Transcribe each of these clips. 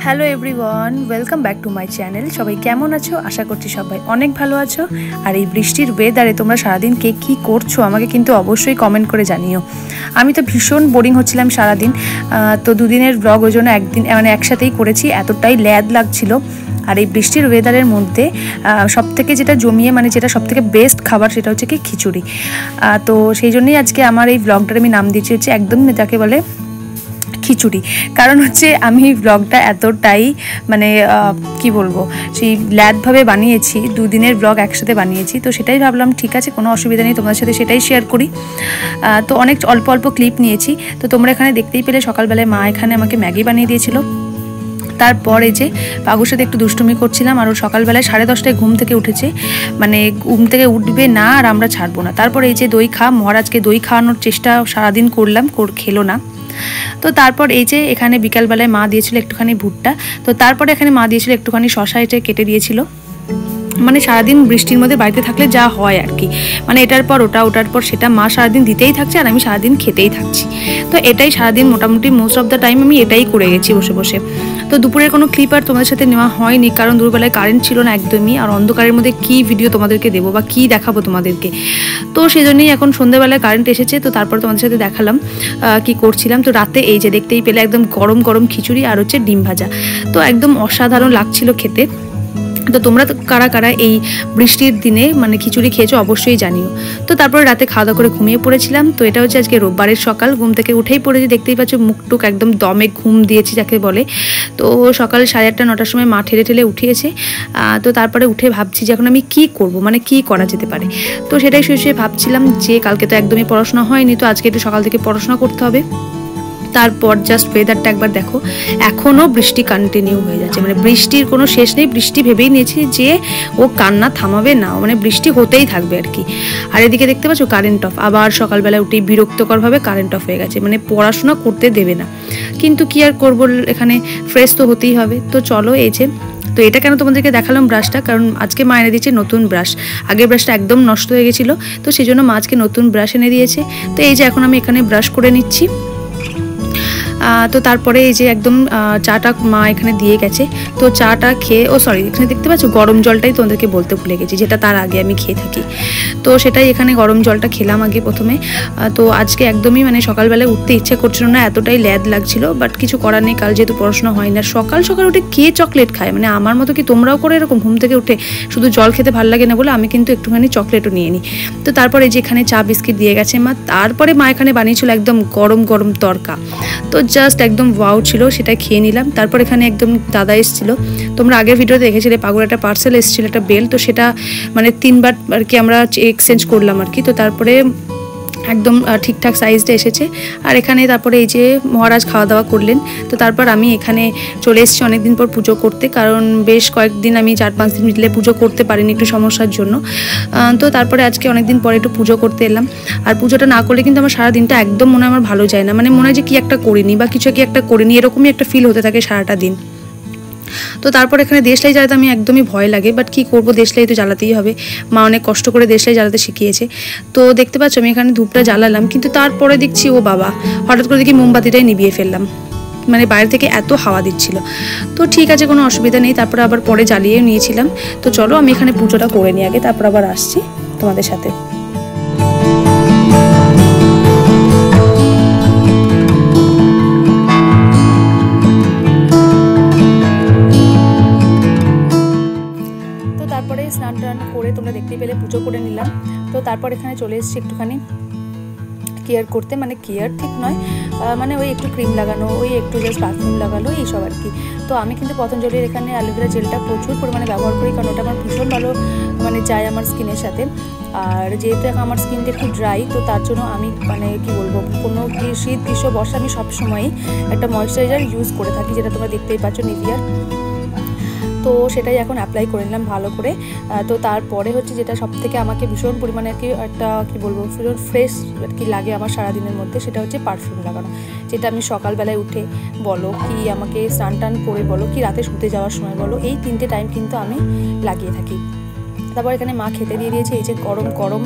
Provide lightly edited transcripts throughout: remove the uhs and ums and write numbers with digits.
Hello everyone, welcome back to my channel. সবাই কেমন আছো? আশা করছি সবাই অনেক ভালো আছো। আর এই বৃষ্টির ওয়েদারে তোমরা সারাদিন কে কী করছো আমাকে কিন্তু অবশ্যই কমেন্ট করে জানিও। আমি তো ভীষণ বোরিং হচ্ছিলাম সারাদিন, তো দুদিনের ব্লগ ওই জন্য একসাথেই করেছি, এতটাই ল্যাদ লাগছিল। আর এই বৃষ্টির ওয়েদারের মধ্যে সবথেকে যেটা জমিয়ে যেটা সবথেকে বেস্ট খাবার সেটা হচ্ছে কি খিচুড়ি। তো সেই জন্যই আজকে আমার এই ব্লগটার আমি নাম দিয়েছি হচ্ছে একদম যাকে বলে খিচুড়ি। কারণ হচ্ছে আমি ব্লগটা এতটাই কি বলবো, সেই ল্যাদভাবে বানিয়েছি, দুদিনের ব্লগ একসাথে বানিয়েছি, তো সেটাই ভাবলাম ঠিক আছে, কোনো অসুবিধা নেই, তোমাদের সাথে সেটাই শেয়ার করি। তো অনেক অল্প অল্প ক্লিপ নিয়েছি। তো তোমরা এখানে দেখতেই পেলে সকালবেলায় মা এখানে আমাকে ম্যাগি বানিয়ে দিয়েছিল। তারপরে যে পাগুর সাথে একটু দুষ্টুমি করছিলাম, আর ও সকালবেলায় 10:30টায় ঘুম থেকে উঠেছে, ঘুম থেকে উঠবে না আর আমরা ছাড়বো না। তারপরে এই যে দই মহারাজকে দই খাওয়ানোর চেষ্টা সারাদিন করলাম, খেলো না। তো তারপর এই যে এখানে বিকালবেলায় মা দিয়েছিল একটুখানি ভুট্টা, তো তারপরে এখানে মা দিয়েছিল একটুখানি শশা, এটা কেটে দিয়েছিল। সারাদিন বৃষ্টির মধ্যে বাড়িতে থাকলে যা হয় আর কি, এটার পর ওটার পর সেটা মা সারাদিন দিতেই থাকছে আর আমি সারাদিন খেতেই থাকছি। তো এটাই সারাদিন মোটামুটি মোস্ট অফ দ্য টাইম আমি এটাই করে গেছি বসে বসে। তো দুপুরের কোনো ক্লিপ আর তোমাদের সাথে নেওয়া হয়নি, কারণ দুপুরবেলায় কারেন্ট ছিল না একদমই, আর অন্ধকারের মধ্যে কী ভিডিও তোমাদেরকে দেবো বা কী দেখাবো তোমাদেরকে। তো সেই জন্যই এখন সন্ধ্যেবেলায় কারেন্ট এসেছে, তো তারপর তোমাদের সাথে দেখালাম কি করছিলাম। তো রাতে এই যে দেখতেই পেলে একদম গরম গরম খিচুড়ি আর হচ্ছে ডিম ভাজা, তো একদম অসাধারণ লাগছিল খেতে। তো তোমরা কারা কারা এই বৃষ্টির দিনে খিচুড়ি খেয়েছো অবশ্যই জানিও। তো তারপরে রাতে খাওয়া দাওয়া করে ঘুমিয়ে পড়েছিলাম। তো এটা হচ্ছে আজকে রোববারের সকাল, ঘুম থেকে উঠেই পড়েছি, দেখতেই পাচ্ছ মুখটুক একদম দমে ঘুম দিয়েছি যাকে বলে। তো সকাল 8:30 9টার সময় মা ঠেলে উঠিয়েছে। তো তারপরে উঠে ভাবছি যে এখন আমি কি করব, কি করা যেতে পারে। তো সেটাই শুয়ে ভাবছিলাম যে কালকে তো একদমই পড়াশোনা হয়নি, তো আজকে একটু সকাল থেকে পড়াশোনা করতে হবে। তারপর জাস্ট ওয়েদারটা একবার দেখো, এখনও বৃষ্টি কন্টিনিউ হয়ে যাচ্ছে, বৃষ্টির কোনো শেষ নেই। বৃষ্টি ভেবেই নিয়েছি যে ও কান্না থামাবে না, বৃষ্টি হতেই থাকবে আর কি। আর এদিকে দেখতে পাচ্ছ কারেন্ট অফ, আবার সকালবেলা উঠেই বিরক্তকরভাবে কারেন্ট অফ হয়ে গেছে, পড়াশোনা করতে দেবে না। কিন্তু কি আর করবো, এখানে ফ্রেশ তো হতেই হবে। তো চলো এই যে, তো এটা কেন তোমাদেরকে দেখালাম ব্রাশটা, কারণ আজকে মা এনে দিয়েছে নতুন ব্রাশ, আগের ব্রাশটা একদম নষ্ট হয়ে গেছিলো, তো সেই জন্য মা আজকে নতুন ব্রাশ এনে দিয়েছে। তো এই যে এখন আমি এখানে ব্রাশ করে নিচ্ছি। তো তারপরে এই যে একদম চাটা মা এখানে দিয়ে গেছে, তো চাটা খেয়ে এখানে দেখতে পাচ্ছ গরম জলটাই তোমাদেরকে বলতে ভুলে গেছি, যেটা তার আগে আমি খেয়ে থাকি। তো সেটাই এখানে গরম জলটা খেলাম আগে প্রথমে। তো আজকে একদমই সকালবেলায় উঠতে ইচ্ছে করছিল না, এতটাই ল্যাদ লাগছিল, বাট কিছু করার নেই, কাল যেহেতু পড়াশোনা হয় না। সকাল সকাল উঠে কে চকলেট খায়, আমার মতো কি তোমরাও করে এরকম ঘুম থেকে উঠে শুধু জল খেতে ভালো লাগে না বলে আমি কিন্তু একটুখানি চকলেটও নিয়ে নিই। তো তারপরে যে এখানে চা বিস্কিট দিয়ে গেছে মা, তারপরে মা এখানে বানিয়েছিল একদম গরম গরম তরকা, তো জাস্ট একদম ওয়াও ছিল, সেটা খেয়ে নিলাম। তারপর এখানে একদম দাদা এসেছিলো, তোমরা আগের ভিডিওতে দেখেছিলে পাগুর একটা পার্সেল এসেছিলো, একটা বেল, তো সেটা 3বার আর কি আমরা এক্সচেঞ্জ করলাম আর কি। তো তারপরে একদম ঠিকঠাক সাইজটা এসেছে। আর এখানে তারপরে এই যে মহারাজ খাওয়া দাওয়া করলেন। তো তারপর আমি এখানে চলে এসেছি অনেকদিন পর পুজো করতে, কারণ বেশ কয়েকদিন আমি 4-5 দিন মিলে পুজো করতে পারিনি একটু সমস্যার জন্য। তো তারপরে আজকে অনেকদিন পরে একটু পুজো করতে এলাম। আর পুজোটা না করলে কিন্তু আমার সারা দিনটা একদম আমার ভালো যায় না, মনে হয় যে কি একটা করিনি বা কিছু কি একটা করিনি, এরকমই একটা ফিল হতে থাকে সারাটা দিন। তো তারপর এখানে দেশলাই জ্বালাতে আমি একদমই ভয় লাগে, বাট কি করবো, দেশলাই তো জ্বালাতেই হবে, মা অনেক কষ্ট করে দেশলাই জ্বালাতে শিখিয়েছে। তো দেখতে পাচ্ছ আমি এখানে ধূপটা জ্বালালাম, কিন্তু তারপরে দেখছি ও বাবা, হঠাৎ করে দেখি মোমবাতিটাই নিভিয়ে ফেললাম, বাইরে থেকে এত হাওয়া দিচ্ছিল। তো ঠিক আছে, কোনো অসুবিধা নেই, তারপরে আবার পরে জ্বালিয়ে নিয়েছিলাম। তো চলো আমি এখানে পুজোটা করে নিই আগে, তারপর আবার আসছি তোমাদের সাথে। স্নান টান করে তোমরা দেখতেই পেলে পুজো করে নিলাম। তো তারপর এখানে চলে এসেছি একটুখানি কেয়ার করতে, কেয়ার ঠিক নয়, ওই একটু ক্রিম লাগানো, ওই একটু জাস্ট পারফিউম লাগালো, এইসব আর কি। তো আমি কিন্তু পতঞ্জলির এখানে অ্যালোভেরা জেলটা প্রচুর পরিমাণে ব্যবহার করি, কারণ ওটা আমার ভীষণ ভালো যায় আমার স্কিনের সাথে। আর যেহেতু আমার স্কিনটা একটু ড্রাই, তো তার জন্য আমি কি বলবো, কোনো শীত গ্রীষ্ম বর্ষা আমি সবসময়ই একটা ময়েশ্চারাইজার ইউজ করে থাকি, যেটা তোমরা দেখতেই পাচ্ছ নিভিয়ার। তো সেটাই এখন অ্যাপ্লাই করে নিলাম ভালো করে। তো তারপরে হচ্ছে যেটা সবথেকে আমাকে ভীষণ পরিমাণে আর কি একটা কি বলবো ভীষণ ফ্রেশ আর কি লাগে আমার সারাদিনের মধ্যে, সেটা হচ্ছে পারফিউম লাগানো, যেটা আমি সকালবেলায় উঠে বলো কি আমাকে স্নান টান করে বলো কি রাতে শুতে যাওয়ার সময় বলো, এই 3টে টাইম কিন্তু আমি লাগিয়ে থাকি। তারপর এখানে মা খেতে দিয়ে দিয়েছে এই যে গরম গরম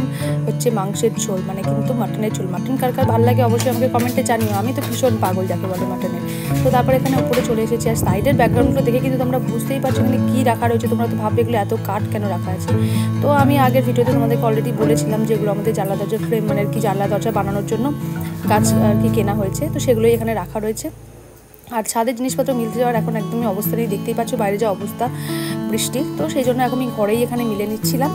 হচ্ছে মাংসের ঝোল, মানে কিন্তু মাটনের ঝোল। মাটন কার কার ভালো লাগে অবশ্যই আমাকে কমেন্টে জানিও, আমি তো ভীষণ পাগল যাকে বলে মাটনের। তো তারপর এখানে উপরে চলে এসেছি, আর সাইডের ব্যাকগ্রাউন্ডগুলো দেখে কিন্তু তোমরা বুঝতেই পারছো এখানে কী রাখা রয়েছে। তোমরা তো ভাববে এগুলো এত কাঠ কেন রাখা আছে। তো আমি আগের ভিডিওতে তোমাদেরকে অলরেডি বলেছিলাম যে এগুলো আমাদের জানলা দরজার ফ্রেম, মানে আর কি জানলা দরজা বানানোর জন্য গাছ আর কি কেনা হয়েছে, তো সেগুলোই এখানে রাখা রয়েছে। আর ছাদের জিনিসপত্র মিলতে যাওয়ার এখন একদমই অবস্থা নেই, দেখতেই পাচ্ছ বাইরে যা অবস্থা বৃষ্টি। তো সেই জন্য এখন আমি ঘরেই এখানে মিলে নিচ্ছিলাম,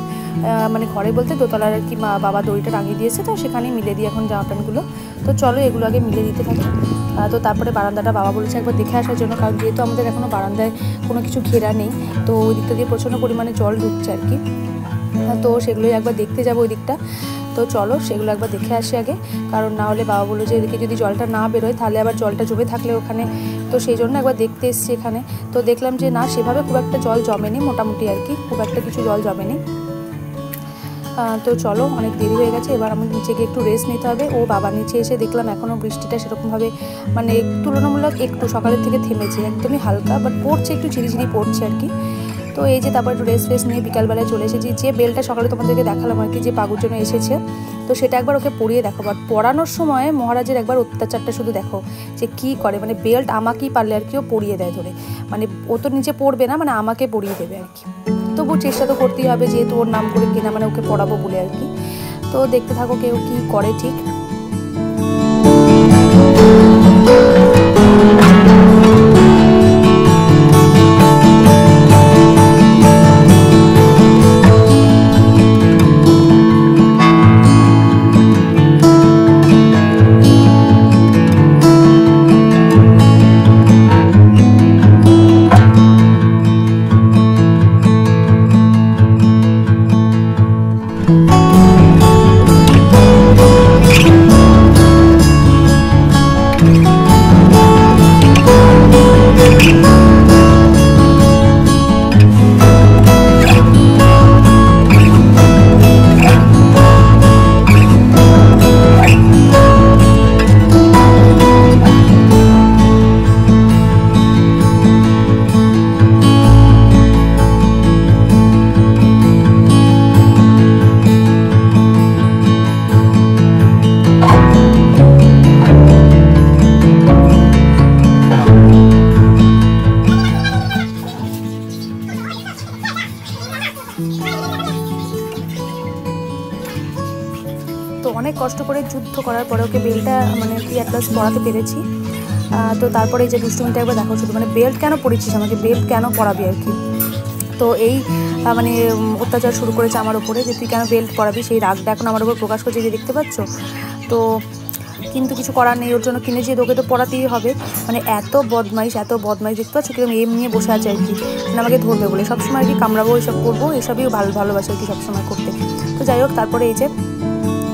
মানে ঘরে বলতে দোতলার আর কি বাবা দড়িটা টাঙিয়ে দিয়েছে, তো সেখানেই মিলে দিই এখন জামা প্যান্টগুলো। তো চলো এগুলো আগে মিলে দিতে থাকি। তো তারপরে বারান্দাটা বাবা বলেছে একবার দেখে আসার জন্য, কারণ যেহেতু আমাদের এখনও বারান্দায় কোনো কিছু ঘেরা নেই, তো ওই দিকটা দিয়ে প্রচণ্ড পরিমাণে জল ঢুকছে আর কি। তো সেগুলোই একবার দেখতে যাবো ওই দিকটা। তো চলো সেগুলো একবার দেখে আসি আগে, কারণ না হলে বাবা বললো যে এদিকে যদি জলটা না বেরোয় তাহলে আবার জলটা জমে থাকলে ওখানে, তো সেই জন্য একবার দেখতে এসছি এখানে। তো দেখলাম যে না, সেভাবে খুব একটা জল জমেনি, মোটামুটি আর কি, খুব একটা কিছু জল জমেনি। তো চলো অনেক দেরি হয়ে গেছে, এবার আমার নিচে গিয়ে একটু রেস্ট নিতে হবে। ও বাবা নিচে এসে দেখলাম এখনও বৃষ্টিটা সেরকমভাবে মানে তুলনামূলক একটু সকালের থেকে থেমেছে, একদমই হালকা, বাট পড়ছে, একটু ঝিরিঝিরি পড়ছে আর কি। তো এই যে তারপর একটু রেস্ট নিয়ে বিকালবেলায় চলে এসেছি। যে বেলটা সকালে তোমাদেরকে দেখালাম আর কি, যে পাগুর জন্য এসেছে, তো সেটা একবার ওকে পরিয়ে দেখো। বাট পরানোর সময় মহারাজের একবার অত্যাচারটা শুধু দেখো যে কি করে, মানে বেল্ট আমাকেই পারলে আর কি ও পরিয়ে দেয় ধরে, মানে ও তো নিচে পড়বে না, মানে আমাকে পরিয়ে দেবে আর কি। তবু চেষ্টা তো করতেই হবে, যেহেতু ওর নাম করে কেনা, মানে ওকে পড়াবো বলে আর কি। তো দেখতে থাকো কেউ কি করে ঠিক। তো অনেক কষ্ট করে যুদ্ধ করার পরে ওকে বেলটা মানে কি একটা পরাতে পেরেছি। তো তারপরে এই যে দুষ্টুমিটা একবার দেখো শুধু, মানে বেল্ট কেন পরেছিস, আমাকে বেল্ট কেন পরাবি আর কি। তো এই মানে অত্যাচার শুরু করেছে আমার উপরে, যে তুই কেন বেল্ট পরাবি, সেই রাগটা এখন আমার উপর প্রকাশ করছে, যে দেখতে পাচ্ছ। তো কিন্তু কিছু করার নেই, ওর জন্য কিনেছি, ওকে তো পড়াতেই হবে। মানে এত বদমাইশ দেখতে পাচ্ছ কিরকম এম নিয়ে বসে আছে আর কি, মানে আমাকে ধরবে বলে সবসময় আর কি, কামড়াবো এসব করবো, এসবই ভালোবাসে আর কি সবসময় করতে। তো যাই হোক, তারপরে এই যে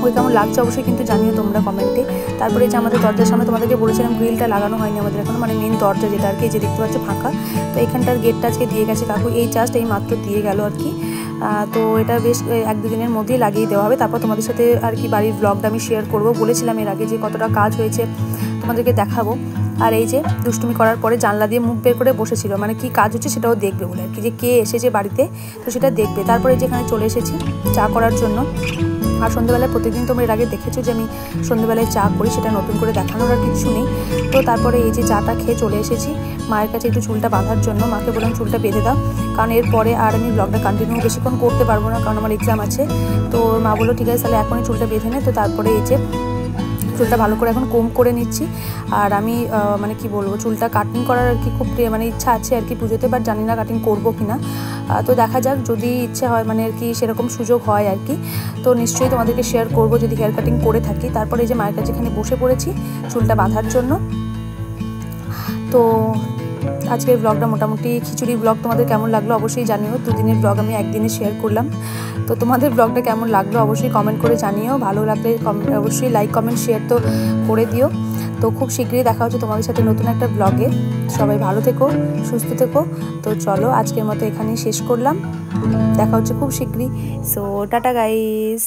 ওই কেমন লাগছে অবশ্যই কিন্তু জানিও তোমরা কমেন্টে। তারপরে যে আমাদের দরজার সামনে তোমাদেরকে বলেছিলাম গ্রিলটা লাগানো হয়নি আমাদের এখন, মানে মেন দরজা যেটা আর কি, যে দেখতে পাচ্ছ ফাঁকা। তো এখানটার গেটটা আজকে দিয়ে গেছে কাকু, এই জাস্ট এই মাত্র দিয়ে গেল আর কি। তো এটা বেশ 1-2 দিনের মধ্যেই লাগিয়ে দেওয়া হবে। তারপর তোমাদের সাথে আর কি বাড়ির ব্লগটা আমি শেয়ার করব, বলেছিলাম এর আগে যে কতটা কাজ হয়েছে তোমাদেরকে দেখাবো। আর এই যে দুষ্টুমি করার পরে জানলা দিয়ে মুখ বের করে বসেছিল, মানে কি কাজ হচ্ছে সেটাও দেখবে বলে আর কি, যে কে এসেছে বাড়িতে, তো সেটা দেখবে। তারপরে যেখানে চলে এসেছি চা করার জন্য। আর সন্ধ্যেবেলায় প্রতিদিন তোমরা এর আগে দেখেছো যে আমি সন্ধ্যেবেলায় চা করি, সেটা নতুন করে দেখানোর আর কিছু নেই। তো তারপরে এই যে চাটা খেয়ে চলে এসেছি মায়ের কাছে একটু চুলটা বাঁধার জন্য। মাকে বললাম চুলটা বেঁধে দাও, কারণ এরপরে আর আমি ব্লগটা কন্টিনিউ বেশিক্ষণ করতে পারবো না, কারণ আমার এক্সাম আছে। তো মা বললো ঠিক আছে তাহলে এখনই চুলটা বেঁধে নে। তো তারপরে এই যে চুলটা ভালো করে এখন কোম করে নিচ্ছি। আর আমি মানে কি বলবো, চুলটা কাটিং করার আর কি খুব মানে ইচ্ছা আছে আর কি পুজোতে, বাট জানি না কাটিং করবো কিনা। তো দেখা যাক, যদি ইচ্ছে হয় মানে আর কি সেরকম সুযোগ হয় আর কি, তো নিশ্চয়ই তোমাদেরকে শেয়ার করবো যদি হেয়ার কাটিং করে থাকি। তারপরে এই যে মায়ের কাছে এখানে বসে পড়েছি চুলটা বাঁধার জন্য। তো আজকের ব্লগটা মোটামুটি খিচুড়ি ব্লগ, তোমাদের কেমন লাগলো অবশ্যই জানিও। 2 দিনের ব্লগ আমি একদিনে শেয়ার করলাম। তো তোমাদের ব্লগটা কেমন লাগলো অবশ্যই কমেন্ট করে জানিও। ভালো লাগলে অবশ্যই লাইক কমেন্ট শেয়ার তো করে দিও। তো খুব শীঘ্রই দেখা হচ্ছে তোমাদের সাথে নতুন একটা ব্লগে। সবাই ভালো থেকো, সুস্থ থেকো। তো চলো আজকের মতো এখানেই শেষ করলাম, দেখা হচ্ছে খুব শীঘ্রই। So tata guys.